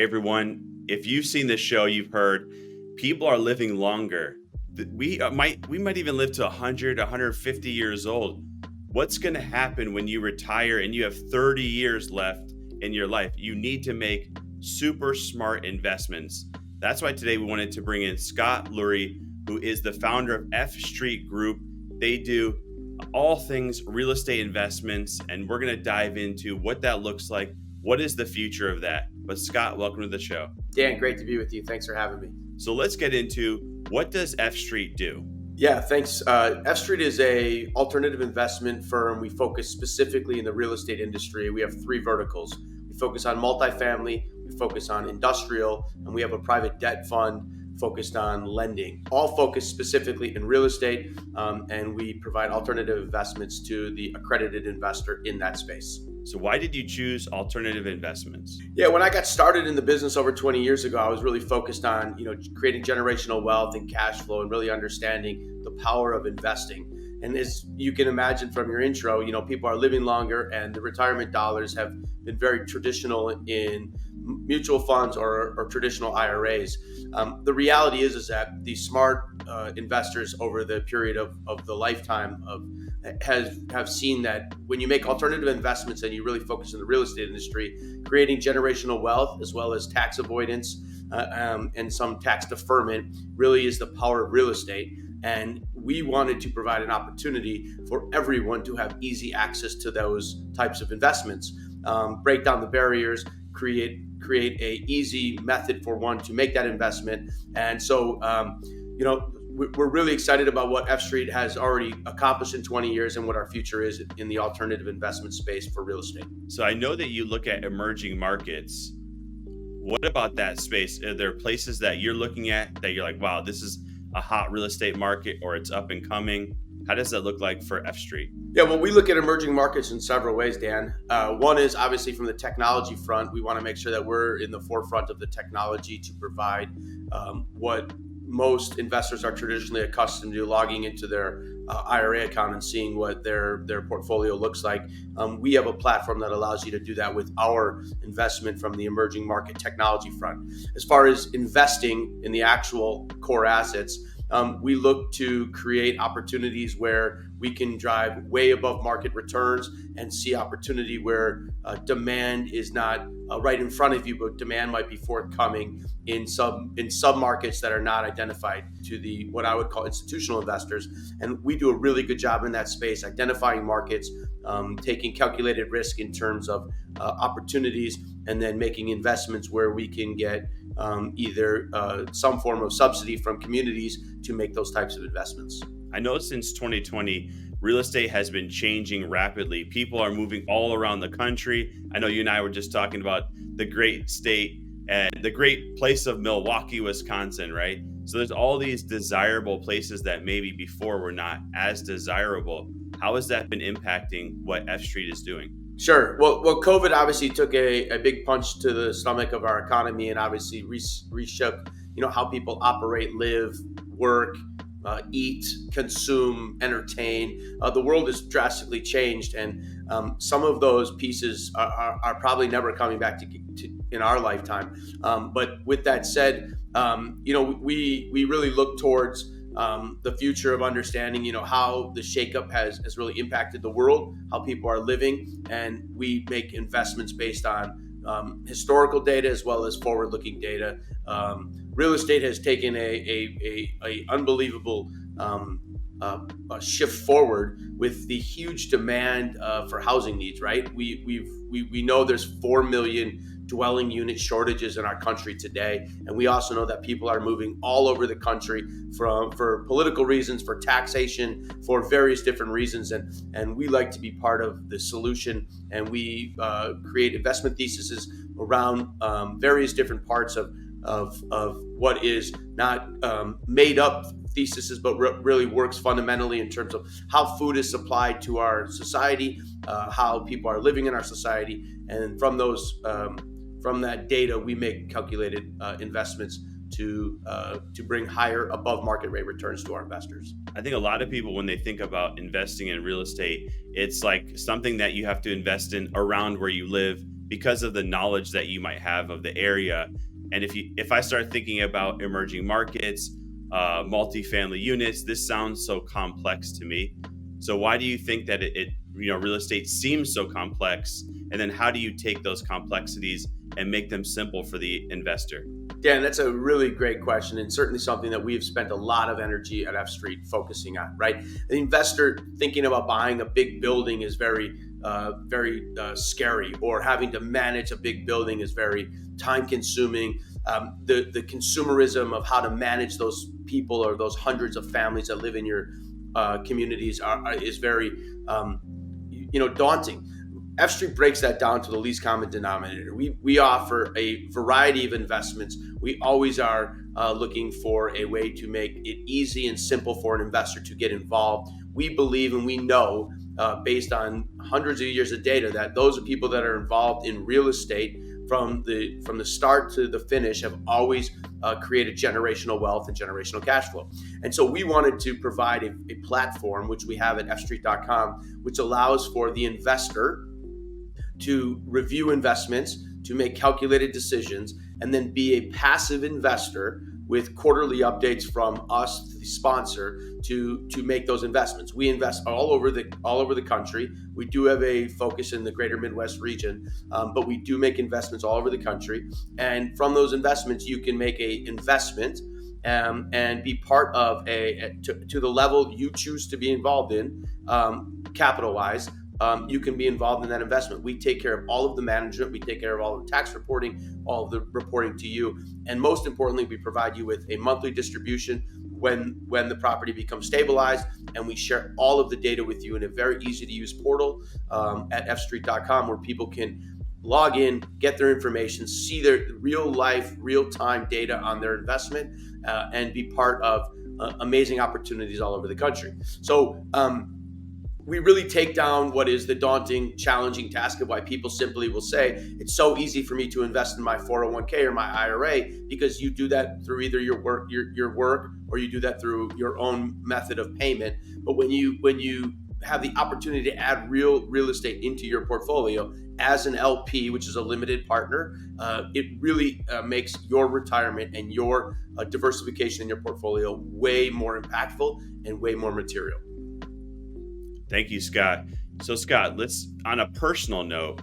everyone. If you've seen this show, you've heard people are living longer. We might even live to 100, 150 years old. What's going to happen when you retire and you have 30 years left in your life? You need to make super smart investments. That's why today we wanted to bring in Scott Lurie, who is the founder of F Street Group. They do all things real estate investments, and we're going to dive into what that looks like. What is the future of that? But Scott, welcome to the show. Dan, great to be with you. Thanks for having me. So let's get into, what does F Street do? Yeah, thanks. F Street is a alternative investment firm. We focus specifically in the real estate industry. We have three verticals. We focus on multifamily, we focus on industrial, and we have a private debt fund focused on lending, all focused specifically in real estate, and we provide alternative investments to the accredited investor in that space. So why did you choose alternative investments? Yeah, when I got started in the business over 20 years ago, I was really focused on, creating generational wealth and cash flow and really understanding the power of investing. And as you can imagine from your intro, people are living longer and the retirement dollars have been very traditional in mutual funds or traditional IRAs. The reality is that these smart investors over the period of the lifetime have seen that when you make alternative investments and you really focus in the real estate industry, creating generational wealth as well as tax avoidance and some tax deferment really is the power of real estate. And we wanted to provide an opportunity for everyone to have easy access to those types of investments, break down the barriers, create a easy method for one to make that investment. And so, we're really excited about what F Street has already accomplished in 20 years and what our future is in the alternative investment space for real estate. So I know that you look at emerging markets. What about that space? Are there places that you're looking at that you're like, wow, this is a hot real estate market, or it's up and coming? How does that look like for F Street? Yeah, well, we look at emerging markets in several ways, Dan. One is obviously from the technology front. We want to make sure that we're in the forefront of the technology to provide what most investors are traditionally accustomed to, logging into their IRA account and seeing what their portfolio looks like. We have a platform that allows you to do that with our investment from the emerging market technology front. As far as investing in the actual core assets, we look to create opportunities where we can drive way above market returns and see opportunity where demand is not right in front of you, but demand might be forthcoming in sub markets that are not identified to the what I would call institutional investors. And we do a really good job in that space, identifying markets, taking calculated risk in terms of opportunities, and then making investments where we can get either some form of subsidy from communities to make those types of investments. I know since 2020, real estate has been changing rapidly. People are moving all around the country. I know you and I were just talking about the great state and the great place of Milwaukee, Wisconsin, right? So there's all these desirable places that maybe before were not as desirable. How has that been impacting what F Street is doing? Sure. Well, COVID obviously took a big punch to the stomach of our economy and obviously reshook, how people operate, live, work, eat, consume, entertain. The world has drastically changed, and some of those pieces are probably never coming back to in our lifetime. But with that said, we really look towards the future of understanding, how the shakeup has really impacted the world, how people are living, and we make investments based on historical data as well as forward-looking data. Real estate has taken a unbelievable shift forward with the huge demand for housing needs. Right, we know there's 4 million dwelling unit shortages in our country today, and we also know that people are moving all over the country for political reasons, for taxation, for various different reasons, and we like to be part of the solution, and we create investment theses around various different parts of what is not made up theses, but really works fundamentally in terms of how food is supplied to our society, how people are living in our society, and from that data, we make calculated investments to bring higher above market rate returns to our investors. I think a lot of people, when they think about investing in real estate, it's like something that you have to invest in around where you live, because of the knowledge that you might have of the area. And if I start thinking about emerging markets, multifamily units, this sounds so complex to me. So why do you think that real estate seems so complex? And then how do you take those complexities and make them simple for the investor? Dan, that's a really great question, and certainly something that we've spent a lot of energy at F Street focusing on, right? The investor thinking about buying a big building is very scary, or having to manage a big building is very time consuming. The consumerism of how to manage those people or those hundreds of families that live in your communities is very daunting. F Street breaks that down to the least common denominator. We offer a variety of investments. We always are looking for a way to make it easy and simple for an investor to get involved. We believe and we know, based on hundreds of years of data, that those are people that are involved in real estate from the start to the finish have always created generational wealth and generational cash flow. And so we wanted to provide a platform, which we have at fstreet.com, which allows for the investor to review investments, to make calculated decisions, and then be a passive investor with quarterly updates from us, the sponsor, to make those investments. We invest all over the country. We do have a focus in the greater Midwest region, but we do make investments all over the country. And from those investments, you can make a investment and be part of to the level you choose to be involved in, capital-wise. You can be involved in that investment. We take care of all of the management. We take care of all of the tax reporting, all of the reporting to you. And most importantly, we provide you with a monthly distribution when the property becomes stabilized. And we share all of the data with you in a very easy to use portal at fstreet.com, where people can log in, get their information, see their real life, real time data on their investment, and be part of amazing opportunities all over the country. So, we really take down what is the daunting, challenging task of why people simply will say, it's so easy for me to invest in my 401k or my IRA, because you do that through either your work or you do that through your own method of payment. But when you have the opportunity to add real estate into your portfolio as an LP, which is a limited partner, it really makes your retirement and your diversification in your portfolio way more impactful and way more material. Thank you, Scott. So Scott, let's, on a personal note,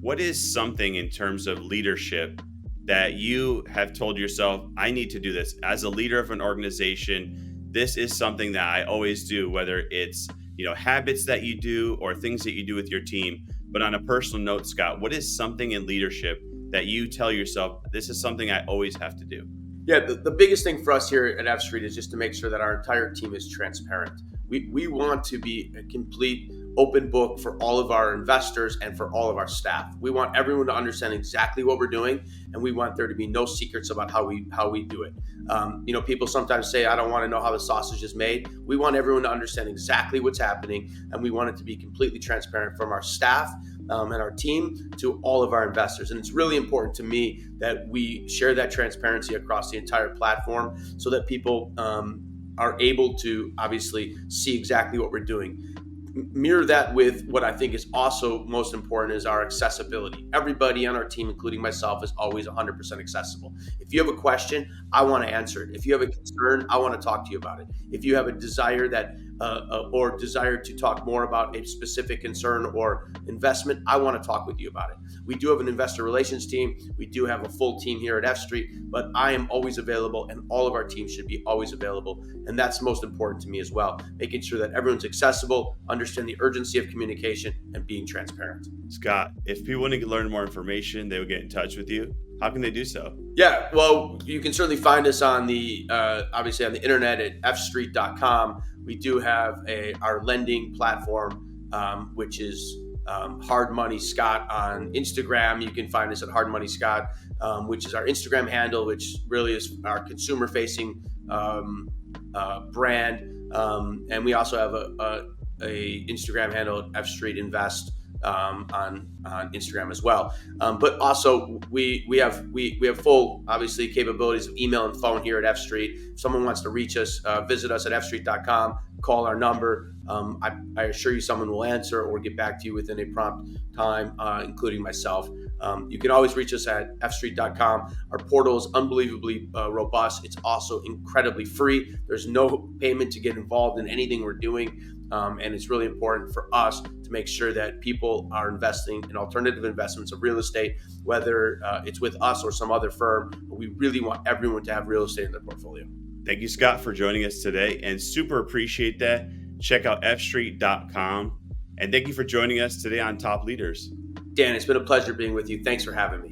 what is something in terms of leadership that you have told yourself, I need to do this as a leader of an organization? This is something that I always do, whether it's, habits that you do or things that you do with your team. But on a personal note, Scott, what is something in leadership that you tell yourself, this is something I always have to do? Yeah, the biggest thing for us here at F Street is just to make sure that our entire team is transparent. We want to be a complete open book for all of our investors and for all of our staff. We want everyone to understand exactly what we're doing, and we want there to be no secrets about how we do it. People sometimes say, I don't want to know how the sausage is made. We want everyone to understand exactly what's happening, and we want it to be completely transparent from our staff and our team to all of our investors. And it's really important to me that we share that transparency across the entire platform so that people are able to obviously see exactly what we're doing. Mirror that with what I think is also most important is our accessibility. Everybody on our team, including myself, is always 100% accessible. If you have a question, I want to answer it. If you have a concern, I want to talk to you about it. If you have a desire or desire to talk more about a specific concern or investment, I want to talk with you about it. We do have an investor relations team. We do have a full team here at F Street, but I am always available, and all of our teams should be always available. And that's most important to me as well, making sure that everyone's accessible, understand the urgency of communication, and being transparent. Scott, if people want to learn more information, they will get in touch with you. How can they do so? Yeah, well, you can certainly find us on obviously on the internet at fstreet.com. We do have our lending platform, which is Hard Money Scott on Instagram. You can find us at Hard Money Scott, which is our Instagram handle, which really is our consumer-facing brand. And we also have a Instagram handle at F Street Invest on Instagram as well. But also we have full, obviously, capabilities of email and phone here at F Street. If someone wants to reach us, visit us at fstreet.com, call our number. I assure you someone will answer or get back to you within a prompt time, including myself. You can always reach us at fstreet.com. Our portal is unbelievably robust. It's also incredibly free. There's no payment to get involved in anything we're doing. And it's really important for us to make sure that people are investing in alternative investments of real estate, whether it's with us or some other firm. We really want everyone to have real estate in their portfolio. Thank you, Scott, for joining us today, and super appreciate that. Check out fstreet.com. And thank you for joining us today on Top Leaders. Dan, it's been a pleasure being with you. Thanks for having me.